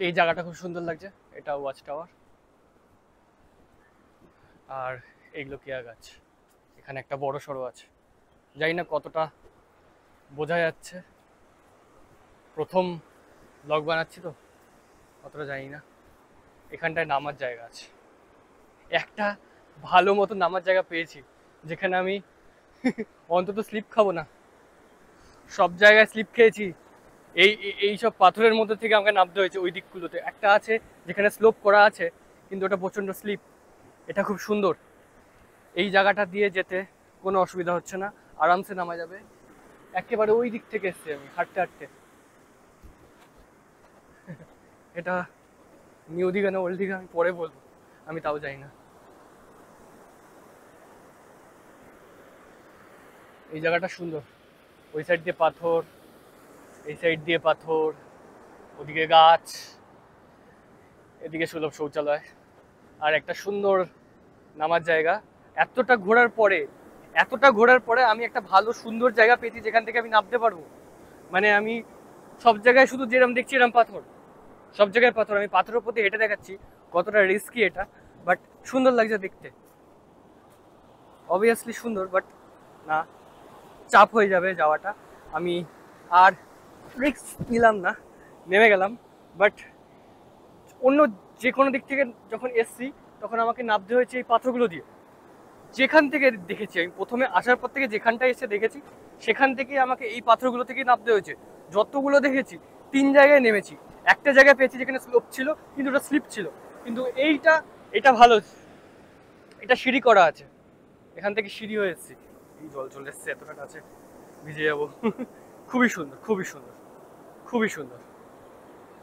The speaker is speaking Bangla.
এই জায়গাটা খুব সুন্দর লাগছে, এটা ওয়াচ টাওয়ার। আর এইগুলো কেয়া গাছ, এখানে একটা বড় সড়ো আছে, জানি না কতটা বোঝা যাচ্ছে, প্রথম ব্লগ বানাচ্ছি তো অতটা জানি না। এখানটায় নামার জায়গা আছে, একটা ভালো মতো নামার জায়গা পেয়েছি যেখানে আমি অন্তত স্লিপ খাবো না। সব জায়গায় স্লিপ খেয়েছি, এই সব পাথরের মধ্যে থেকে আমাকে নামতে হয়েছে। ওই দিকগুলোতে একটা আছে যেখানে স্লোপ করা আছে, কিন্তু ওটা প্রচণ্ড স্লিপ। এটা খুব সুন্দর, এই জায়গাটা দিয়ে যেতে কোনো অসুবিধা হচ্ছে না, আরামসে নামা যাবে। একেবারে ওই দিক থেকে এসছি আমি হাঁটতে হাঁটতে। এটা নিউ দীঘা না ওল্ড দীঘা আমি পরে বলবো, আমি তাও জানি না। এই জায়গাটা সুন্দর, ওই সাইড দিয়ে পাথর, এই সাইড দিয়ে পাথর, ওদিকে গাছ, এদিকে সুলভ শৌচালয়, আর একটা সুন্দর নামার জায়গা। এতটা ঘোরার পরে আমি একটা ভালো সুন্দর জায়গা পেয়েছি যেখান থেকে আমি নামতে পারবো। মানে আমি সব জায়গায় শুধু যেরকম দেখছি এরকম পাথর, সব জায়গায় পাথর, আমি পাথরের প্রতি হেঁটে দেখাচ্ছি কতটা রিস্কি এটা, বাট সুন্দর লাগছে দেখতে। অবভিয়াসলি সুন্দর, বাট না, চাপ হয়ে যাবে যাওয়াটা। আমি আর রিস্ক নিলাম না, নেমে গেলাম। বাট অন্য যে কোনো দিক থেকে যখন এসছি তখন আমাকে নামতে হয়েছে এই পাথরগুলো দিয়ে। যেখান থেকে দেখেছি আমি প্রথমে আসার পর থেকে, যেখানটায় এসে দেখেছি সেখান থেকে আমাকে এই পাথরগুলো থেকে নামতে হয়েছে। যতগুলো দেখেছি 3 জায়গায় নেমেছি, একটা জায়গায় পেয়েছি যেখানে স্লোপ ছিল কিন্তু ওটা স্লিপ ছিল। কিন্তু এটা ভালো, এটা সিঁড়ি করা আছে, এখান থেকে সিঁড়ি হয়ে এসেছি। এই জল চলে এসছে এতটা কাছে, ভিজে যাবো। খুবই সুন্দর, খুবই সুন্দর, খুবই সুন্দর।